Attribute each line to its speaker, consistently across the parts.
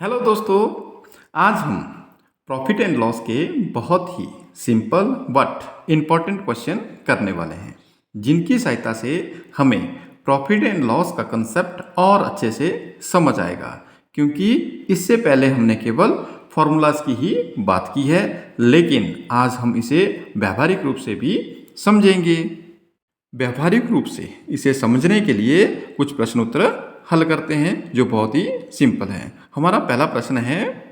Speaker 1: Hello दोस्तों। आज हम प्रॉफिट एंड लॉस के बहुत ही सिंपल बट इम्पॉर्टेंट क्वेश्चन करने वाले हैं, जिनकी सहायता से हमें प्रॉफिट एंड लॉस का कंसेप्ट और अच्छे से समझ आएगा। क्योंकि इससे पहले हमने केवल फॉर्मूलाज की ही बात की है, लेकिन आज हम इसे व्यावहारिक रूप से भी समझेंगे। व्यावहारिक रूप से इसे समझने के लिए कुछ प्रश्न उत्तर हल करते हैं जो बहुत ही सिंपल हैं। हमारा पहला प्रश्न है,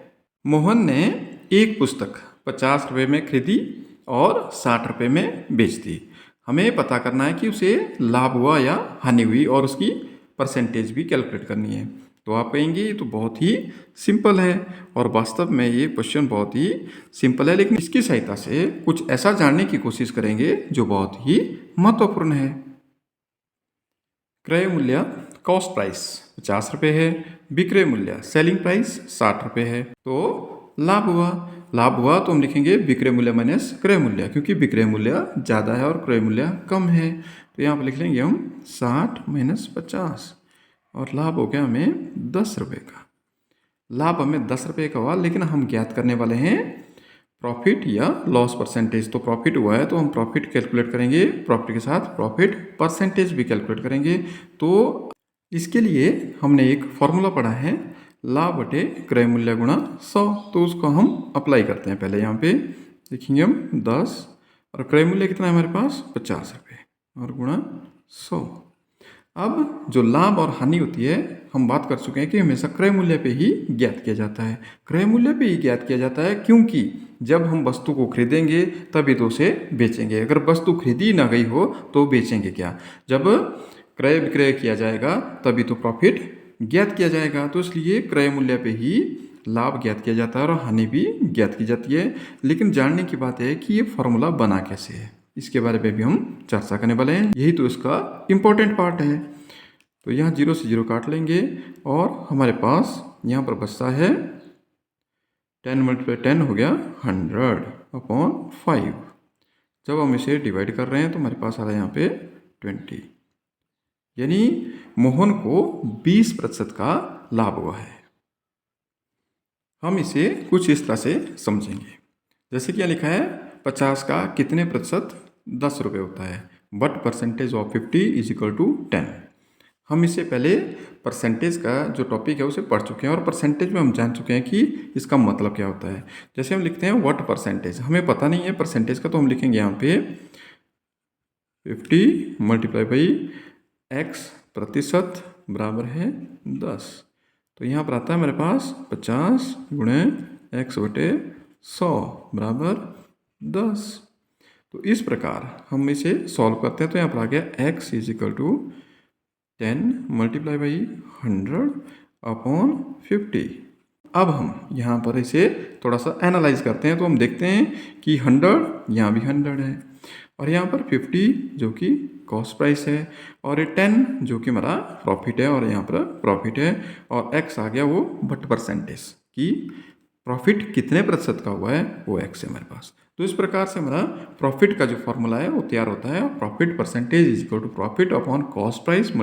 Speaker 1: मोहन ने एक पुस्तक 50 रुपये में खरीदी और 60 रुपये में बेच दी। हमें पता करना है कि उसे लाभ हुआ या हानि हुई और उसकी परसेंटेज भी कैलकुलेट करनी है। तो आप कहेंगे ये तो बहुत ही सिंपल है, और वास्तव में ये क्वेश्चन बहुत ही सिंपल है, लेकिन इसकी सहायता से कुछ ऐसा जानने की कोशिश करेंगे जो बहुत ही महत्वपूर्ण है। क्रय मूल्य कॉस्ट प्राइस 50 रुपये है, विक्रय मूल्य सेलिंग प्राइस 60 रुपये है। तो लाभ हुआ तो हम लिखेंगे विक्रय मूल्य माइनस क्रय मूल्य, क्योंकि विक्रय मूल्य ज़्यादा है और क्रय मूल्य कम है। तो यहाँ पर लिख लेंगे हम 60 माइनस 50, और लाभ हो गया हमें 10 रुपये का। लाभ हमें 10 रुपये का हुआ, लेकिन हम ज्ञात करने वाले हैं प्रॉफिट या लॉस परसेंटेज। तो प्रॉफिट हुआ है तो हम प्रॉफिट कैलकुलेट करेंगे, प्रॉफिट के साथ प्रॉफिट परसेंटेज भी कैलकुलेट करेंगे। तो इसके लिए हमने एक फॉर्मूला पढ़ा है, लाभ बटे क्रय मूल्य गुणा 100। तो उसको हम अप्लाई करते हैं। पहले यहाँ पे लिखेंगे हम 10, और क्रय मूल्य कितना है हमारे पास 50 रुपये, और गुणा 100। अब जो लाभ और हानि होती है, हम बात कर चुके हैं कि हमेशा क्रय मूल्य पे ही ज्ञात किया जाता है। क्रय मूल्य पे ही ज्ञात किया जाता है, क्योंकि जब हम वस्तु को खरीदेंगे तभी तो उसे बेचेंगे। अगर वस्तु खरीदी ना गई हो तो बेचेंगे क्या? जब क्रय विक्रय किया जाएगा तभी तो प्रॉफिट ज्ञात किया जाएगा। तो इसलिए क्रय मूल्य पे ही लाभ ज्ञात किया जाता है और हानि भी ज्ञात की जाती है। लेकिन जानने की बात है कि ये फॉर्मूला बना कैसे है, इसके बारे में भी हम चर्चा करने वाले हैं। यही तो इसका इम्पोर्टेंट पार्ट है। तो यहाँ 0 से 0 काट लेंगे, और हमारे पास यहाँ पर बचता है 10 × 10 हो गया 100/5। जब हम इसे डिवाइड कर रहे हैं तो हमारे पास आ रहा है यहाँ पे 20, यानी मोहन को 20% का लाभ हुआ है। हम इसे कुछ इस तरह से समझेंगे, जैसे कि यहाँ लिखा है 50 का कितने प्रतिशत 10 रुपये होता है, बट परसेंटेज ऑफ 50 = 10। हम इससे पहले परसेंटेज का जो टॉपिक है उसे पढ़ चुके हैं, और परसेंटेज में हम जान चुके हैं कि इसका मतलब क्या होता है। जैसे हम लिखते हैं व्हाट परसेंटेज, हमें पता नहीं है परसेंटेज का, तो हम लिखेंगे यहाँ पे 50 × x प्रतिशत बराबर है 10। तो यहाँ पर आता है हमारे पास 50 × x/100 बराबर 10। तो इस प्रकार हम इसे सॉल्व करते हैं। तो यहाँ पर आ गया x = 10 × 100/50। अब हम यहाँ पर इसे थोड़ा सा एनालाइज करते हैं। तो हम देखते हैं कि 100 यहाँ भी 100 है, और यहाँ पर 50 जो कि कॉस्ट प्राइस है, और ये 10 जो कि हमारा प्रॉफिट है, और यहाँ पर प्रॉफिट है, और x आ गया वो बट परसेंटेज की प्रॉफिट कितने प्रतिशत का हुआ है वो x है हमारे पास। तो इस प्रकार से हमारा प्रॉफिट का जो फॉर्मूला है वो तैयार होता है, profit percentage = profit upon cost price ×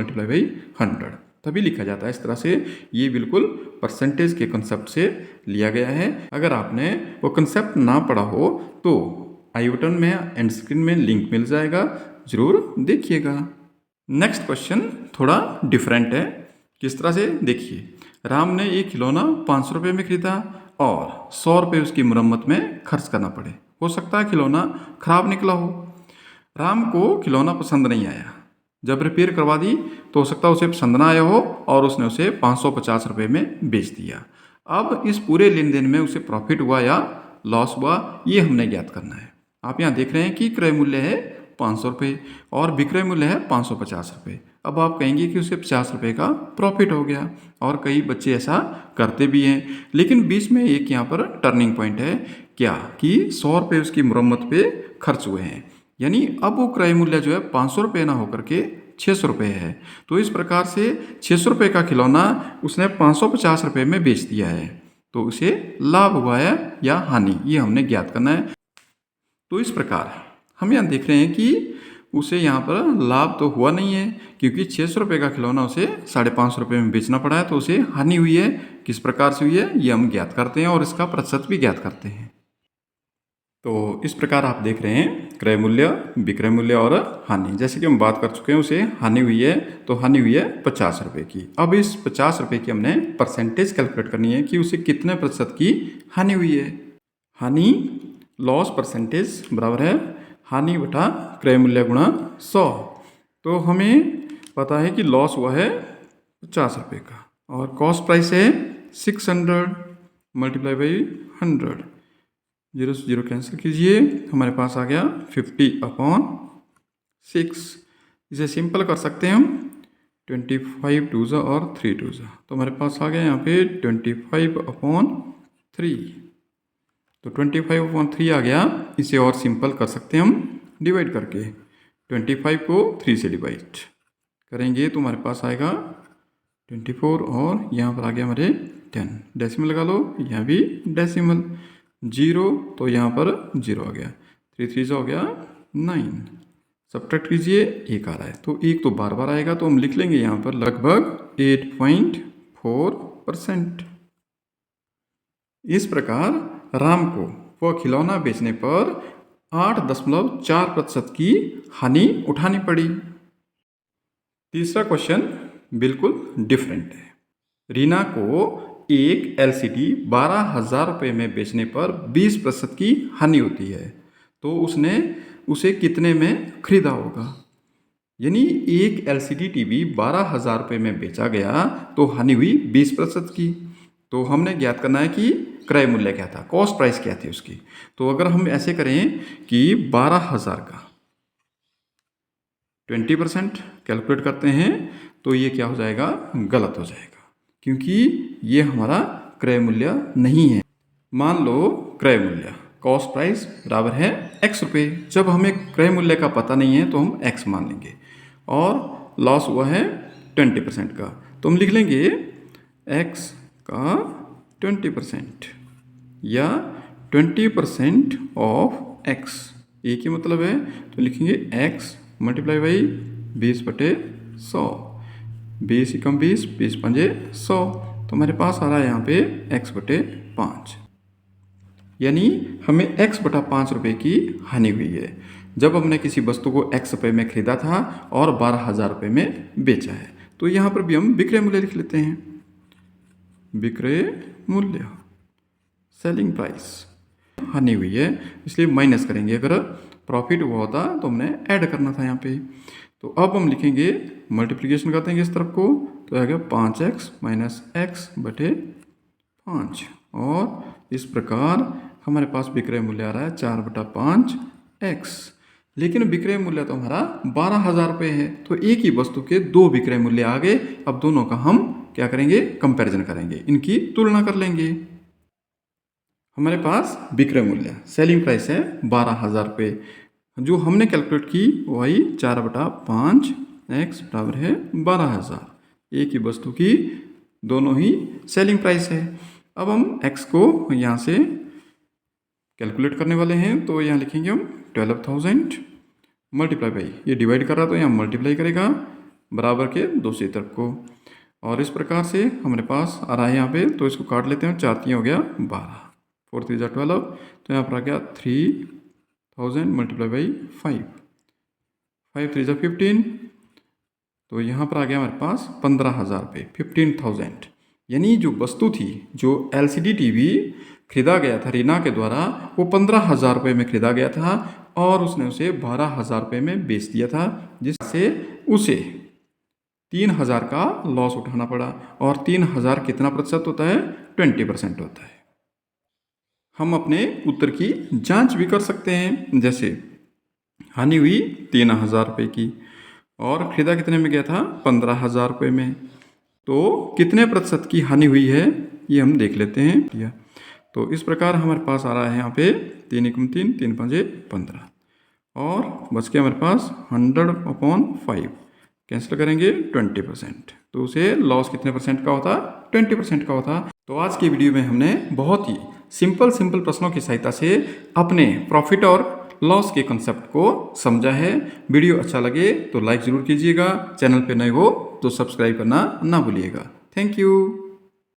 Speaker 1: 100, तभी लिखा जाता है इस तरह से। ये बिल्कुल परसेंटेज के कंसेप्ट से लिया गया है। अगर आपने वो कंसेप्ट ना पढ़ा हो तो आई बटन में एंड स्क्रीन में लिंक मिल जाएगा, जरूर देखिएगा। नेक्स्ट क्वेश्चन थोड़ा डिफरेंट है। किस तरह से देखिए, राम ने एक खिलौना 500 रुपये में खरीदा और 100 रुपये उसकी मरम्मत में खर्च करना पड़े। हो सकता है खिलौना खराब निकला हो। राम को खिलौना पसंद नहीं आया। जब रिपेयर करवा दी तो हो सकता है उसे पसंद ना आया हो, और उसने उसे 550 रुपये में बेच दिया। अब इस पूरे लेन देन में उसे प्रॉफिट हुआ या लॉस हुआ, ये हमने ज्ञात करना है। आप यहाँ देख रहे हैं कि क्रय मूल्य है 500 रुपये और विक्रय मूल्य है 550 रुपये। अब आप कहेंगे कि उसे 50 रुपये का प्रॉफिट हो गया, और कई बच्चे ऐसा करते भी हैं। लेकिन बीच में एक यहाँ पर टर्निंग पॉइंट है, क्या कि 100 रुपये उसकी मरम्मत पे खर्च हुए हैं, यानी अब वो क्रय मूल्य जो है 500 रुपये ना होकर के 600 रुपये है। तो इस प्रकार से 600 रुपये का खिलौना उसने 550 रुपये में बेच दिया है। तो उसे लाभ हुआ है या हानि, ये हमने ज्ञात करना है। तो इस प्रकार हम यहाँ देख रहे हैं कि उसे यहाँ पर लाभ तो हुआ नहीं है, क्योंकि 600 रुपये का खिलौना उसे 550 रुपये में बेचना पड़ा है, तो उसे हानि हुई है। किस प्रकार से हुई है ये हम ज्ञात करते हैं और इसका प्रतिशत भी ज्ञात करते हैं। तो इस प्रकार आप देख रहे हैं क्रय मूल्य, विक्रय मूल्य और हानि। जैसे कि हम बात कर चुके हैं, उसे हानि हुई है, तो हानि हुई है 50 रुपये की। अब इस 50 रुपये की हमने परसेंटेज कैलकुलेट करनी है कि उसे कितने प्रतिशत की हानि हुई है। हानि लॉस परसेंटेज बराबर है हानि बटा क्रय मूल्य गुणा 100। तो हमें पता है कि लॉस हुआ है 50 रुपये का और कॉस्ट प्राइस है 600 मल्टीप्लाई बाई 100। 0 से 0 कैंसिल कीजिए, हमारे पास आ गया 50/6। इसे सिंपल कर सकते हैं हम, 25 2 और 3 2, तो हमारे पास आ गया यहाँ पे 25/3। तो 25/3 आ गया। इसे और सिंपल कर सकते हैं हम डिवाइड करके। 25 को 3 से डिवाइड करेंगे तो हमारे पास आएगा 24 और यहाँ पर आ गया हमारे 10। डेसिमल लगा लो, यहाँ भी डेसिमल। 0 तो यहाँ पर 0 आ गया। 3 3 हो गया 9। सब्ट्रैक्ट कीजिए, 1 आ रहा है, तो 1 तो बार बार आएगा, तो हम लिख लेंगे यहाँ पर लगभग 8.4%। इस प्रकार राम को वह खिलौना बेचने पर 8.4% की हानि उठानी पड़ी। तीसरा क्वेश्चन बिल्कुल डिफरेंट है। रीना को एक एलसीडी 12,000 रुपये में बेचने पर 20% की हानि होती है, तो उसने उसे कितने में खरीदा होगा। यानी एक एलसीडी टीवी 12,000 रुपये में बेचा गया तो हानि हुई 20% की। तो हमने ज्ञात करना है कि क्रय मूल्य क्या था, कॉस्ट प्राइस क्या थी उसकी। तो अगर हम ऐसे करें कि 12,000 का 20% कैलकुलेट करते हैं तो ये क्या हो जाएगा, गलत हो जाएगा, क्योंकि ये हमारा क्रय मूल्य नहीं है। मान लो क्रय मूल्य कॉस्ट प्राइस बराबर है x रुपये। जब हमें क्रय मूल्य का पता नहीं है तो हम x मान लेंगे, और लॉस हुआ है 20% का, तो हम लिख लेंगे x का 20% या 20% ऑफ x। एक ही मतलब है, तो लिखेंगे x मल्टीप्लाई बाई 20/100। 20 एकम 20, 20 पंजे 100, तो हमारे पास आ रहा है यहाँ पे x/5। यानी हमें x/5 रुपये की हानि हुई है जब हमने किसी वस्तु को x रुपये में खरीदा था और 12,000 रुपये में बेचा है। तो यहाँ पर भी हम विक्रय मूल्य लिख लेते हैं। विक्रय मूल्य सेलिंग प्राइस हानि हुई है, इसलिए माइनस करेंगे। अगर प्रॉफिट हुआ होता तो हमने ऐड करना था यहाँ पे। तो अब हम लिखेंगे, मल्टीप्लिकेशन करते हैं इस तरफ को, तो आएगा 5x माइनस x/5। और इस प्रकार हमारे पास विक्रय मूल्य आ रहा है 4/5x। लेकिन विक्रय मूल्य तो हमारा 12,000 रुपये है, तो एक ही वस्तु के 2 विक्रय मूल्य आ गए। अब दोनों का हम क्या करेंगे, कंपैरिजन करेंगे, इनकी तुलना कर लेंगे। हमारे पास विक्रय मूल्य सेलिंग प्राइस है 12,000 रुपये, जो हमने कैलकुलेट की वही 4/5x बराबर है 12,000। एक ही वस्तु की दोनों ही सेलिंग प्राइस है। अब हम x को यहाँ से कैलकुलेट करने वाले हैं, तो यहाँ लिखेंगे हम 12,000 मल्टीप्लाई बाई, ये डिवाइड कर रहा तो यहाँ मल्टीप्लाई करेगा बराबर के दूसरी तरफ को। और इस प्रकार से हमारे पास आ रहा है यहाँ पे, तो इसको काट लेते हैं। 4 3 हो गया 12, 4 3 12, तो यहाँ पर आ गया 3,000 मल्टीप्लाई बाई 5, 5 3 15, तो यहाँ पर आ गया हमारे पास 15,000 रुपये, 15,000। यानी जो वस्तु थी, जो एलसीडी टीवी खरीदा गया था रीना के द्वारा, वो 15,000 रुपये में खरीदा गया था और उसने उसे 12,000 रुपये में बेच दिया था, जिससे उसे 3,000 का लॉस उठाना पड़ा। और 3,000 कितना प्रतिशत होता है, 20% होता है। हम अपने उत्तर की जांच भी कर सकते हैं। जैसे हानि हुई 3,000 रुपये की और खरीदा कितने में गया था, 15,000 रुपये में, तो कितने प्रतिशत की हानि हुई है ये हम देख लेते हैं। तो इस प्रकार हमारे पास आ रहा है यहाँ पे 3 एकम 3, 3 पंजे 15, और बच के हमारे पास 100/5 कैंसिल करेंगे 20%, तो उसे लॉस कितने परसेंट का होता, 20% का होता। तो आज की वीडियो में हमने बहुत ही सिंपल प्रश्नों की सहायता से अपने प्रॉफिट और लॉस के कंसेप्ट को समझा है। वीडियो अच्छा लगे तो लाइक ज़रूर कीजिएगा, चैनल पे नए हो तो सब्सक्राइब करना ना भूलिएगा। Thank you.